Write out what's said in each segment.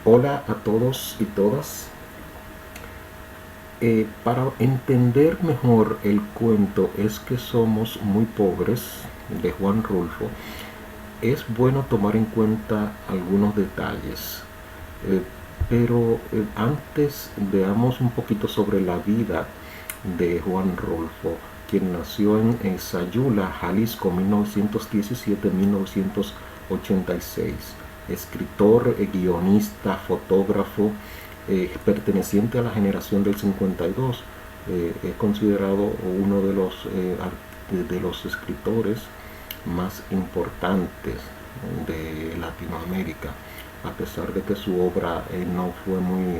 Hola a todos y todas. Para entender mejor el cuento Es que somos muy pobres de Juan Rulfo, es bueno tomar en cuenta algunos detalles. Eh, pero antes veamos un poquito sobre la vida de Juan Rulfo, quien nació en Sayula, Jalisco, 1917-1986. Escritor, guionista, fotógrafo, perteneciente a la generación del 52. Es considerado uno de los escritores más importantes de Latinoamérica, a pesar de que su obra no fue muy,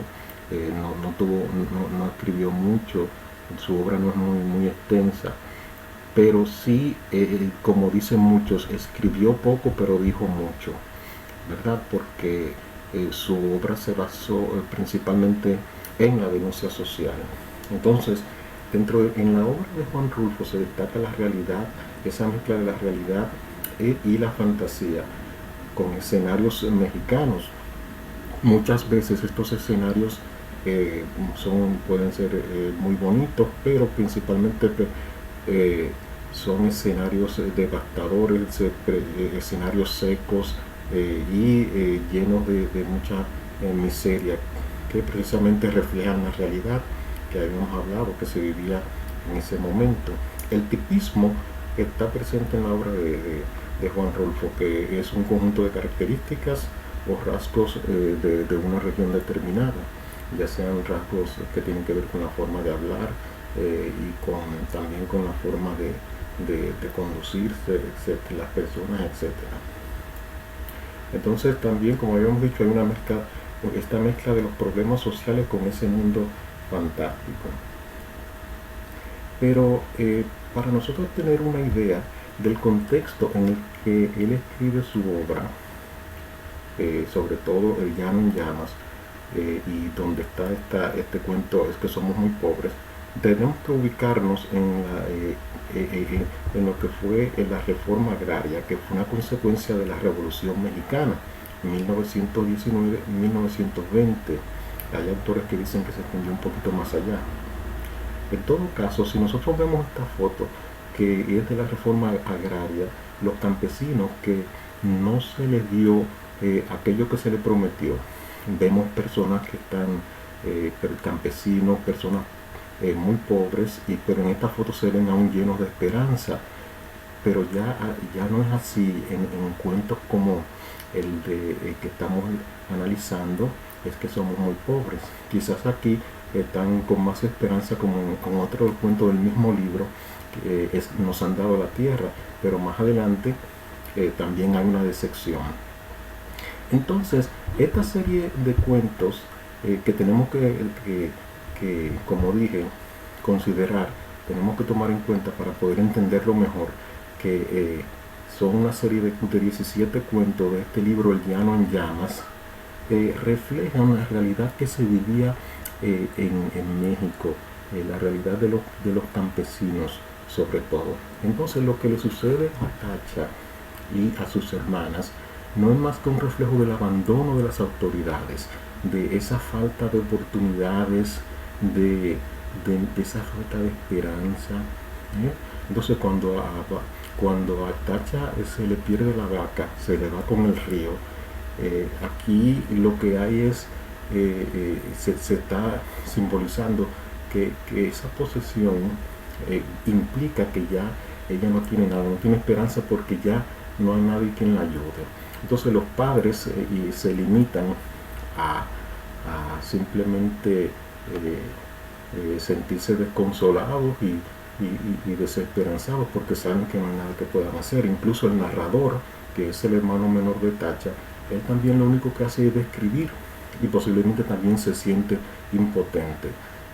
no escribió mucho, su obra no es muy extensa, pero sí, como dicen muchos, escribió poco pero dijo mucho, ¿verdad? Porque su obra se basó principalmente en la denuncia social. Entonces, en la obra de Juan Rulfo se destaca la realidad, esa mezcla de la realidad y la fantasía, con escenarios mexicanos. Muchas veces estos escenarios pueden ser muy bonitos, pero principalmente eh, son escenarios devastadores, escenarios secos y llenos de mucha miseria, que precisamente reflejan la realidad que habíamos hablado, que se vivía en ese momento. El tipismo está presente en la obra de Juan Rulfo, que es un conjunto de características o rasgos de una región determinada, ya sean rasgos que tienen que ver con la forma de hablar también con la forma de conducirse, etcétera, las personas, etcétera. Entonces también, como habíamos dicho, hay esta mezcla de los problemas sociales con ese mundo fantástico. Pero para nosotros tener una idea del contexto en el que él escribe su obra, sobre todo El llano en llamas, y donde está este cuento Es que somos muy pobres, tenemos que ubicarnos en lo que fue la reforma agraria, que fue una consecuencia de la Revolución Mexicana, 1919-1920. Hay autores que dicen que se extendió un poquito más allá. En todo caso, si nosotros vemos esta foto, que es de la reforma agraria, los campesinos que no se les dio aquello que se les prometió, vemos personas que están, campesinos, personas muy pobres, pero en esta foto se ven aún llenos de esperanza. Pero ya no es así en cuentos como el que estamos analizando, Es que somos muy pobres. Quizás aquí están con más esperanza, como en otro cuento del mismo libro, que Nos han dado la tierra, pero más adelante también hay una decepción. Entonces, esta serie de cuentos que tenemos como dije, considerar, tenemos que tomar en cuenta para poder entenderlo mejor, que son una serie de 17 cuentos de este libro El llano en llamas, reflejan la realidad que se vivía en México, la realidad de los campesinos sobre todo. Entonces lo que le sucede a Tacha y a sus hermanas no es más que un reflejo del abandono de las autoridades, de esa falta de oportunidades, de esa falta de esperanza. Entonces cuando a Tacha se le pierde la vaca, se le va con el río, aquí lo que hay es, se está simbolizando que esa posesión implica que ya ella no tiene nada, no tiene esperanza, porque ya no hay nadie quien la ayude. Entonces los padres se limitan a simplemente sentirse desconsolados y desesperanzados, porque saben que no hay nada que puedan hacer. Incluso el narrador, que es el hermano menor de Tacha, él también lo único que hace es describir, y posiblemente también se siente impotente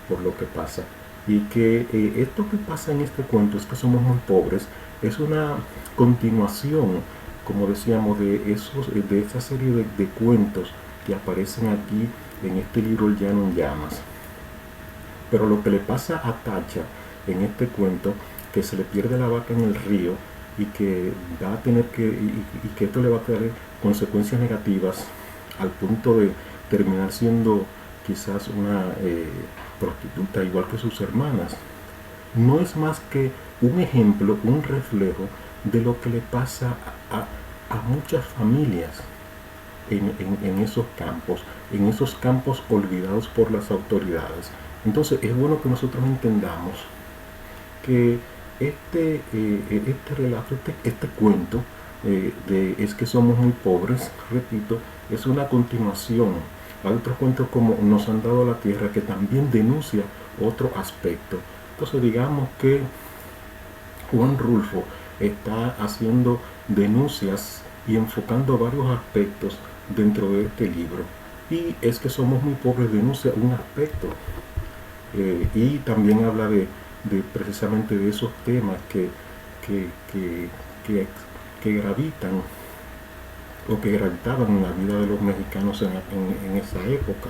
por lo que pasa. Y que esto que pasa en este cuento, Es que somos muy pobres, es una continuación, como decíamos, de esta serie de cuentos que aparecen aquí en este libro El llano en llamas. Pero lo que le pasa a Tacha en este cuento, que se le pierde la vaca en el río, y que va a tener que, y que esto le va a traer consecuencias negativas al punto de terminar siendo quizás una prostituta, igual que sus hermanas. No es más que un ejemplo, un reflejo de lo que le pasa a muchas familias en en esos campos olvidados por las autoridades. Entonces es bueno que nosotros entendamos que este relato, este cuento Es que somos muy pobres, repito, es una continuación. Hay otros cuentos como Nos han dado la tierra que también denuncia otro aspecto. Entonces digamos que Juan Rulfo está haciendo denuncias y enfocando varios aspectos dentro de este libro. Y Es que somos muy pobres denuncia un aspecto. Y también habla precisamente de esos temas que, que, que, que gravitan o que gravitaban en la vida de los mexicanos en esa época,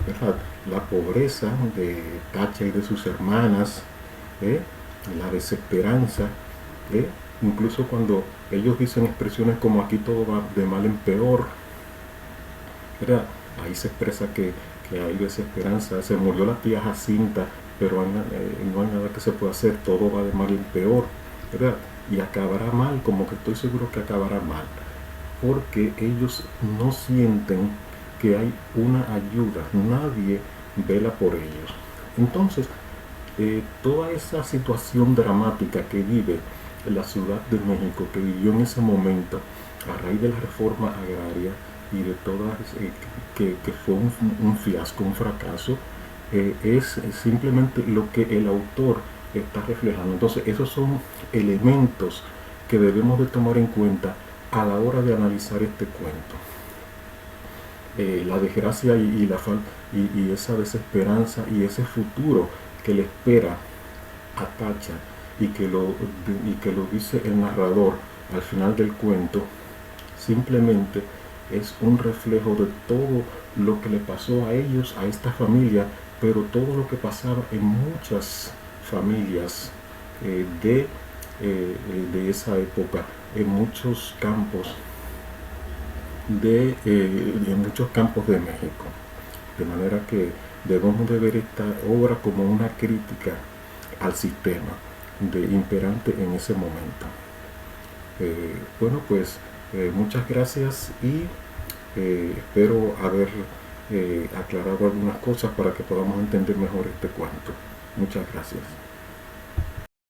¿verdad? La pobreza de Tacha y de sus hermanas, ¿eh? La desesperanza, ¿eh? Incluso cuando ellos dicen expresiones como aquí todo va de mal en peor, ¿verdad? Ahí se expresa que hay desesperanza, se murió la tía Jacinta, pero no hay nada que se pueda hacer, todo va de mal en peor, ¿verdad? Y acabará mal, como que estoy seguro que acabará mal, porque ellos no sienten que hay una ayuda, nadie vela por ellos. Entonces, toda esa situación dramática que vive la Ciudad de México, que vivió en ese momento a raíz de la reforma agraria y de todas, que fue un fiasco, un fracaso, es simplemente lo que el autor está reflejando. Entonces, esos son elementos que debemos de tomar en cuenta a la hora de analizar este cuento. La desgracia y esa desesperanza y ese futuro que le espera a Tacha y que lo dice el narrador al final del cuento, simplemente es un reflejo de todo lo que le pasó a ellos, a esta familia, pero todo lo que pasaba en muchas familias de esa época, en muchos campos en muchos campos de México. De manera que debemos de ver esta obra como una crítica al sistema imperante en ese momento. Bueno, pues muchas gracias y espero haber aclarado algunas cosas para que podamos entender mejor este cuento. Muchas gracias.